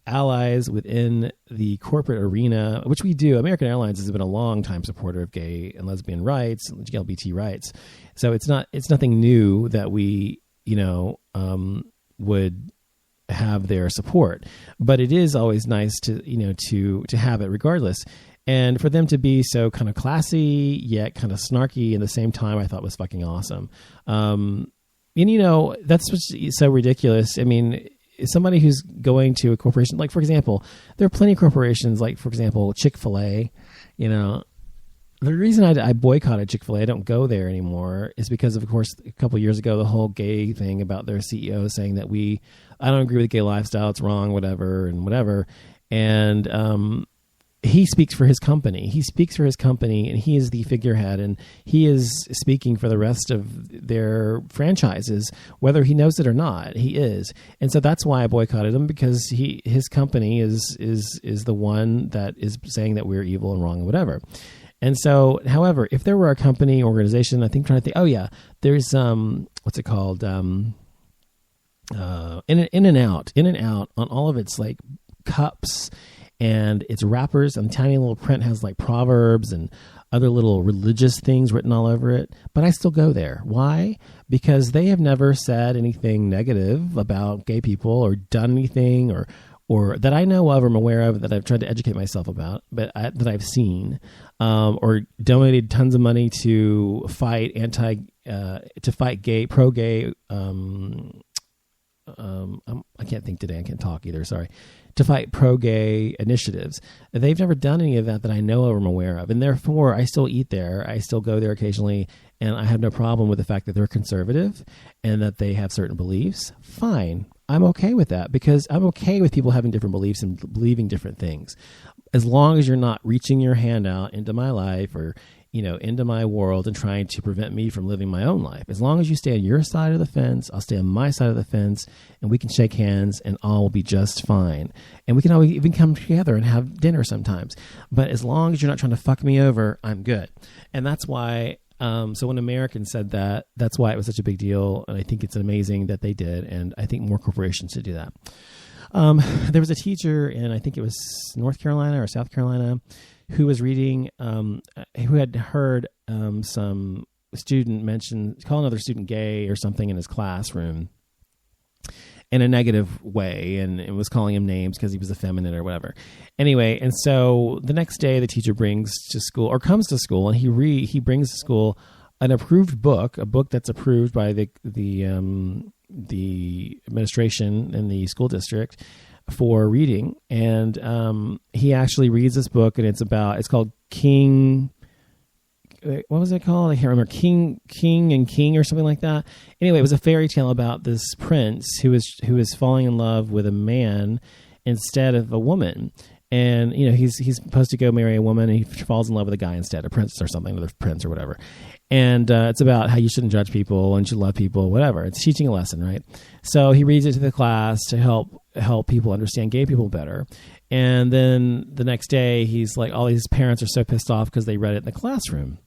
allies within the corporate arena, which we do. American Airlines has been a long time supporter of gay and lesbian rights, GLBT rights. So it's nothing new that we, would have their support, but it is always nice to have it regardless. And for them to be so kind of classy yet kind of snarky at the same time, I thought was fucking awesome. And that's what's so ridiculous. I mean, somebody who's going to a corporation, like for example, there are plenty of corporations, like for example, Chick-fil-A, the reason I boycotted Chick-fil-A, I don't go there anymore, is because of course, a couple of years ago, the whole gay thing about their CEO saying that I don't agree with the gay lifestyle. It's wrong, whatever. And, he speaks for his company. And he is the figurehead, and he is speaking for the rest of their franchises, whether he knows it or not. He is. And so that's why I boycotted him, because his company is the one that is saying that we're evil and wrong and whatever. And so, however, if there were a company organization, there's what's it called? In and out on all of its like cups and its wrappers, and tiny little print has like proverbs and other little religious things written all over it. But I still go there. Why? Because they have never said anything negative about gay people or done anything or that I know of or am aware of, that I've tried to educate myself about, but that I've seen, or donated tons of money to fight pro-gay. I can't think today. I can't talk either. Sorry. To fight pro-gay initiatives. They've never done any of that I know of or am aware of. And therefore, I still eat there. I still go there occasionally. And I have no problem with the fact that they're conservative and that they have certain beliefs. Fine. I'm okay with that, because I'm okay with people having different beliefs and believing different things. As long as you're not reaching your hand out into my life or, into my world and trying to prevent me from living my own life. As long as you stay on your side of the fence, I'll stay on my side of the fence, and we can shake hands and all will be just fine. And we can always even come together and have dinner sometimes. But as long as you're not trying to fuck me over, I'm good. And that's why, so when Americans said that, that's why it was such a big deal. And I think it's amazing that they did. And I think more corporations should do that. There was a teacher in, I think it was North Carolina or South Carolina, who was reading, who had heard some student call another student gay or something in his classroom in a negative way, and it was calling him names because he was effeminate or whatever. Anyway, and so the next day the teacher comes to school, and he brings to school an approved book, a book that's approved by the administration in the school district for reading. And he actually reads this book, and it's called King. What was it called? I can't remember. King and King or something like that. Anyway, it was a fairy tale about this prince who was falling in love with a man instead of a woman. And, he's supposed to go marry a woman, and he falls in love with a guy instead, a prince or something, another prince or whatever. And it's about how you shouldn't judge people and you should love people, whatever. It's teaching a lesson, right? So he reads it to the class to help people understand gay people better. And then the next day, he's like, all these parents are so pissed off because they read it in the classroom.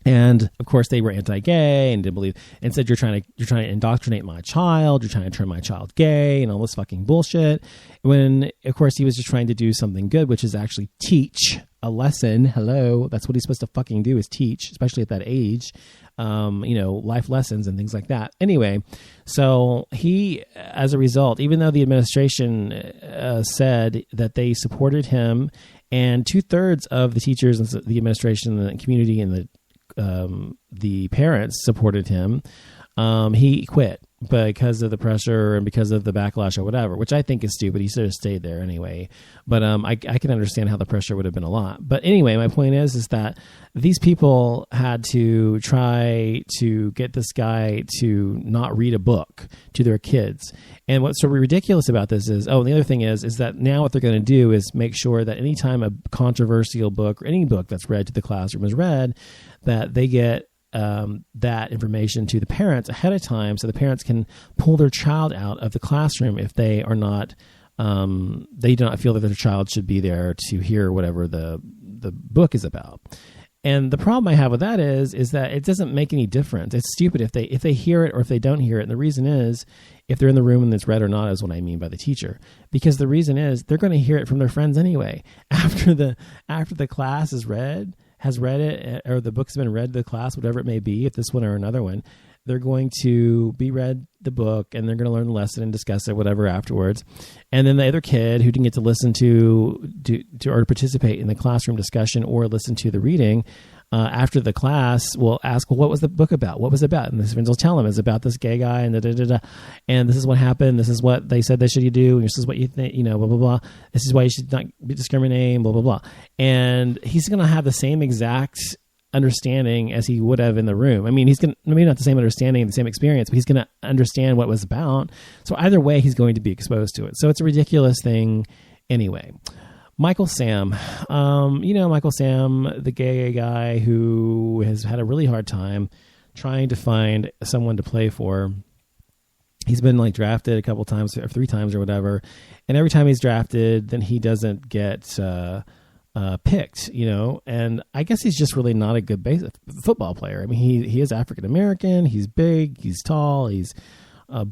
And of course they were anti-gay and didn't believe, and said, you're trying to indoctrinate my child. You're trying to turn my child gay and all this fucking bullshit. When of course he was just trying to do something good, which is actually teach a lesson. Hello. That's what he's supposed to fucking do, is teach, especially at that age, life lessons and things like that. Anyway, so he, as a result, even though the administration said that they supported him, and 2/3 of the teachers and the administration and the community and the parents supported him, he quit because of the pressure and because of the backlash or whatever, which I think is stupid. He should have stayed there anyway. But I can understand how the pressure would have been a lot. But anyway, my point is that these people had to try to get this guy to not read a book to their kids. And what's so ridiculous about this is, and the other thing is that now what they're going to do is make sure that anytime a controversial book or any book that's read to the classroom is read, that they get that information to the parents ahead of time, so the parents can pull their child out of the classroom if they are not, they do not feel that their child should be there to hear whatever the book is about. And the problem I have with that is that it doesn't make any difference. It's stupid if they hear it or if they don't hear it. And the reason is, if they're in the room and it's read or not is what I mean by the teacher. Because the reason is they're going to hear it from their friends anyway. After the class has read it, or the book's been read to the class, whatever it may be, if this one or another one, they're going to be read the book and they're going to learn the lesson and discuss it, whatever, afterwards. And then the other kid who didn't get to listen to or participate in the classroom discussion or listen to the reading, after the class will ask, well, what was the book about? What was it about? And the friends will tell him it's about this gay guy and and this is what happened. This is what they said they should do. And this is what you think, blah, blah, blah. This is why you should not be discriminating, blah, blah, blah. And he's going to have the same exact understanding as he would have in the room. I mean, he's going to, maybe not the same understanding, the same experience, but he's going to understand what it was about. So either way, he's going to be exposed to it. So it's a ridiculous thing anyway. Michael Sam, Michael Sam, the gay guy who has had a really hard time trying to find someone to play for. He's been drafted a couple times, or 3 times or whatever. And every time he's drafted, then he doesn't get, picked, and I guess he's just really not a good football player. I mean, he is African-American. He's big, he's tall, he's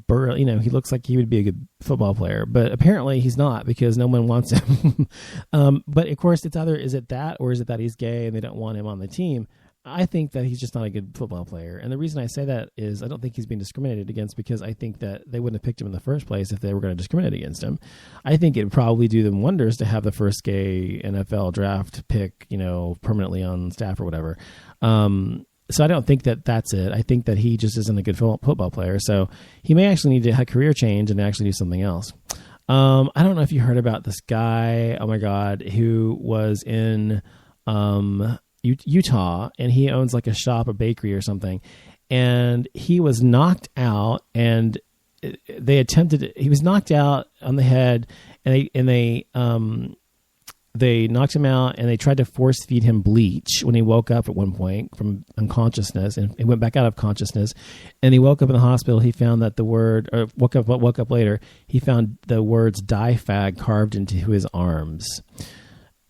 burly, he looks like he would be a good football player, but apparently he's not, because no one wants him. But of course, it's either, is it that, or is it that he's gay and they don't want him on the team? I think that he's just not a good football player. And the reason I say that is I don't think he's being discriminated against, because I think that they wouldn't have picked him in the first place if they were going to discriminate against him. I think it would probably do them wonders to have the first gay NFL draft pick, permanently on staff or whatever. So I don't think that that's it. I think that he just isn't a good football player. So he may actually need to have a career change and actually do something else. I don't know if you heard about this guy, oh my God, who was in Utah, and he owns a shop, a bakery or something. And he was knocked out, and he was knocked out on the head, and they knocked him out, and they tried to force feed him bleach when he woke up at one point from unconsciousness, and he went back out of consciousness. And he woke up in the hospital. He found that woke up later. He found the words "die fag" carved into his arms.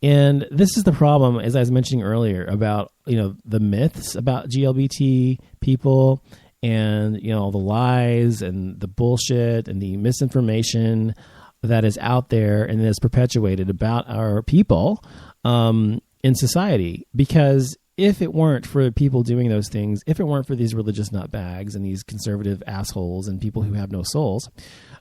And this is the problem, as I was mentioning earlier, about the myths about GLBT people, and all the lies and the bullshit and the misinformation that is out there and is perpetuated about our people in society. Because if it weren't for people doing those things, if it weren't for these religious nutbags and these conservative assholes and people who have no souls,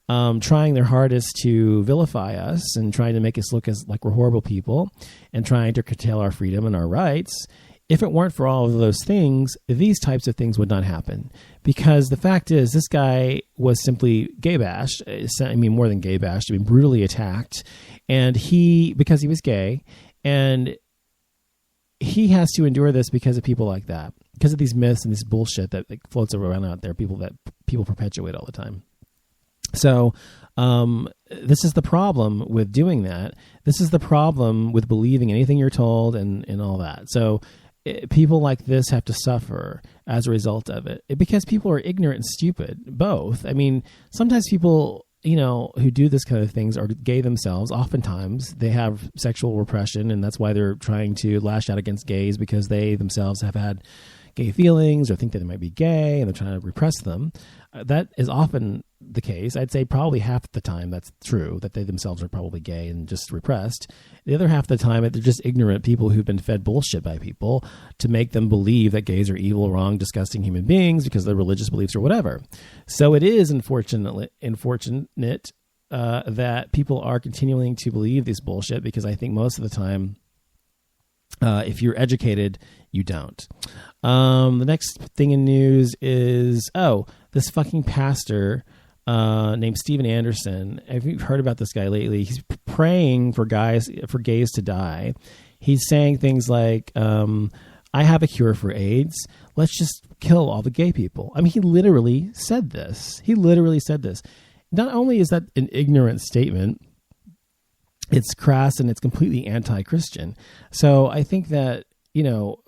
trying their hardest to vilify us and trying to make us look like we're horrible people and trying to curtail our freedom and our rights, if it weren't for all of those things, these types of things would not happen. Because the fact is, this guy was simply gay bashed. I mean, more than gay bashed, brutally attacked. And because he was gay, and he has to endure this because of people like that, because of these myths and this bullshit that floats around out there, people perpetuate all the time. So this is the problem with doing that. This is the problem with believing anything you're told and all that. So people like this have to suffer as a result of it, because people are ignorant and stupid, both. I mean, sometimes people, who do this kind of things are gay themselves. Oftentimes they have sexual repression, and that's why they're trying to lash out against gays, because they themselves have had gay feelings or think that they might be gay, and they're trying to repress them. That is often the case. I'd say probably half the time that's true, that they themselves are probably gay and just repressed. The other half of the time, they're just ignorant people who've been fed bullshit by people to make them believe that gays are evil, wrong, disgusting human beings because of their religious beliefs or whatever. So it is unfortunate that people are continuing to believe this bullshit, because I think most of the time, if you're educated, you don't. The next thing in news is, this fucking pastor named Steven Anderson. Have you heard about this guy lately? He's praying for gays to die. He's saying things like, I have a cure for AIDS. Let's just kill all the gay people. I mean, he literally said this. Not only is that an ignorant statement, it's crass and it's completely anti-Christian. So I think that,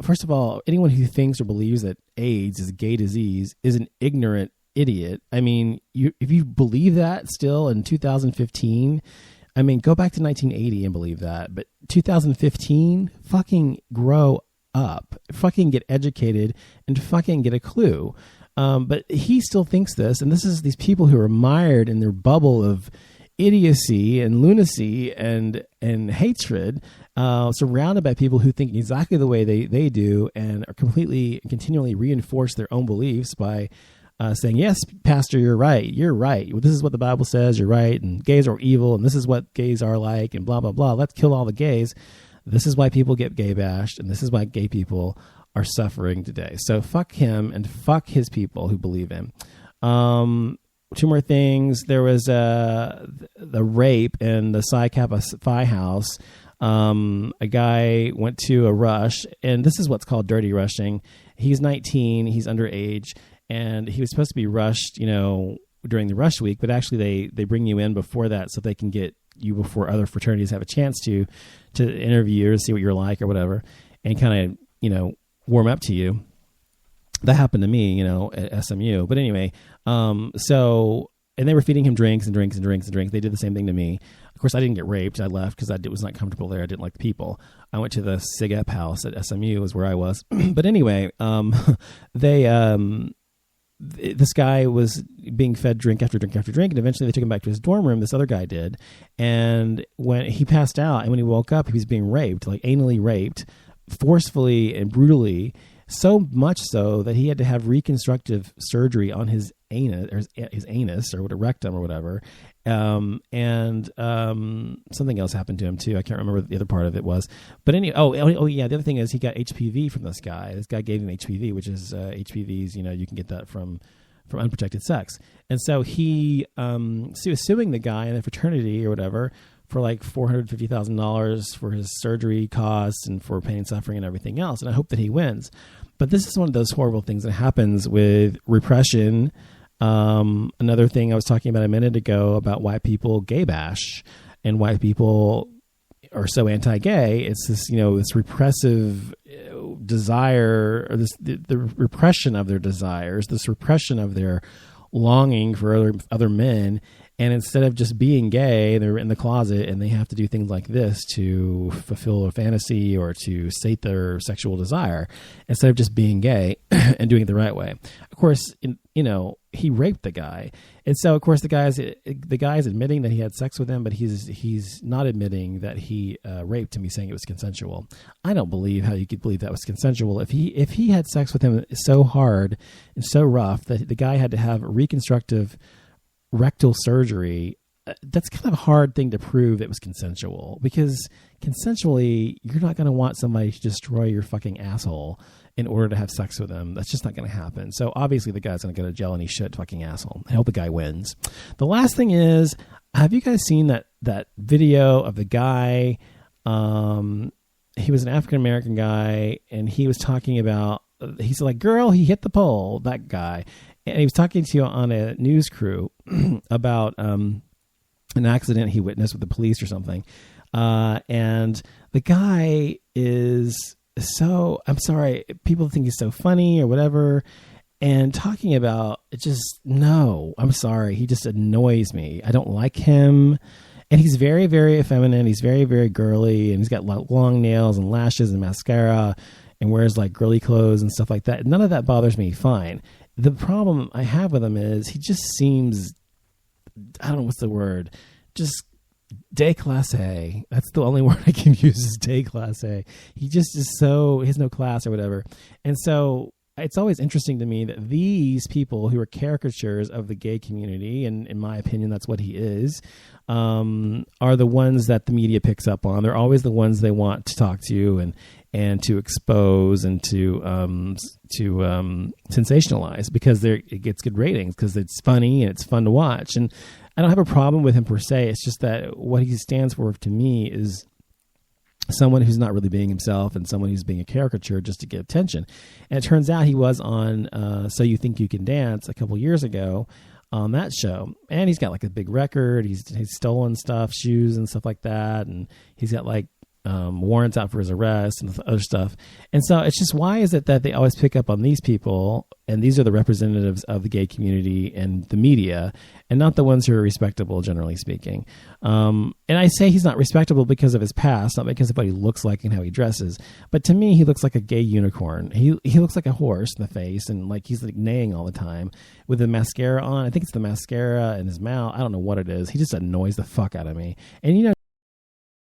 first of all, anyone who thinks or believes that AIDS is a gay disease is an ignorant idiot. I mean, if you believe that still in 2015, go back to 1980 and believe that. But 2015, fucking grow up, fucking get educated, and fucking get a clue. But he still thinks this, and this is these people who are mired in their bubble of idiocy and lunacy and hatred, surrounded by people who think exactly the way they do, and are continually reinforce their own beliefs by saying, yes, pastor, you're right. This is what the Bible says. You're right. And gays are evil. And this is what gays are like, and blah, blah, blah. Let's kill all the gays. This is why people get gay bashed. And this is why gay people are suffering today. So fuck him and fuck his people who believe him. Two more things. There was the rape in the Psi Kappa Phi house. A guy went to a rush, and this is what's called dirty rushing. He's 19. He's underage. And he was supposed to be rushed, during the rush week, but actually they bring you in before that so they can get you before other fraternities have a chance to interview you or see what you're like or whatever, and kind of, warm up to you. That happened to me, at SMU. But anyway, and they were feeding him drinks and drinks and drinks and drinks. They did the same thing to me. Of course, I didn't get raped. I left because I was not comfortable there. I didn't like the people. I went to the SIGEP house at SMU is where I was. But anyway, this guy was being fed drink after drink after drink, and eventually they took him back to his dorm room. This other guy did. And when he passed out and when he woke up, he was being raped, like anally raped, forcefully and brutally, so much so that he had to have reconstructive surgery on his anus or rectum or whatever. And something else happened to him too. I can't remember what the other part of it was. But anyway, the other thing is he got HPV from this guy. This guy gave him HPV, which is HPVs. You can get that from unprotected sex. And so he was suing the guy in the fraternity or whatever for like $450,000 for his surgery costs and for pain, suffering, and everything else. And I hope that he wins. But this is one of those horrible things that happens with repression. Another thing I was talking about a minute ago about why people gay bash and why people are so anti-gay. It's this, this repressive desire, or the repression of their desires, this repression of their longing for other men. And instead of just being gay, they're in the closet and they have to do things like this to fulfill a fantasy or to sate their sexual desire instead of just being gay and doing it the right way. Of course, he raped the guy. And so, of course, the guy is admitting that he had sex with him, but he's not admitting that he raped him. He's saying it was consensual. I don't believe how you could believe that was consensual. If he had sex with him so hard and so rough that the guy had to have reconstructive rectal surgery, that's kind of a hard thing to prove that was consensual, because consensually you're not going to want somebody to destroy your fucking asshole in order to have sex with them. That's just not going to happen. So obviously the guy's going to go to jail and he should fucking asshole. I hope the guy wins. The last thing is, have you guys seen that video of the guy? He was an African-American guy and he was talking about, he's like, girl, he hit the pole, that guy. And he was talking to you on a news crew about an accident he witnessed with the police or something. And the guy is so, I'm sorry, people think he's so funny or whatever. And talking about it, just, no, I'm sorry. He just annoys me. I don't like him. And he's very, very effeminate. He's very, very girly. And he's got long nails and lashes and mascara and wears like girly clothes and stuff like that. None of that bothers me. Fine. The problem I have with him is he just seems, I don't know what's the word, just déclassé. That's the only word I can use is déclassé. He just is so, he has no class or whatever. And so it's always interesting to me that these people who are caricatures of the gay community, and in my opinion, that's what he is, are the ones that the media picks up on. They're always the ones they want to talk to and to expose and to sensationalize, because it gets good ratings, because it's funny and it's fun to watch. And I don't have a problem with him per se. It's just that what he stands for to me is someone who's not really being himself and someone who's being a caricature just to get attention. And it turns out he was on So You Think You Can Dance a couple years ago on that show. And he's got like a big record. He's stolen stuff, shoes and stuff like that. And he's got like warrants out for his arrest and other stuff. And so it's just, why is it that they always pick up on these people, and these are the representatives of the gay community and the media, and not the ones who are respectable, generally speaking. And I say he's not respectable because of his past, not because of what he looks like and how he dresses. But to me, he looks like a gay unicorn. He looks like a horse in the face, and like he's like neighing all the time with the mascara on. I think it's the mascara in his mouth. I don't know what it is. He just annoys the fuck out of me. And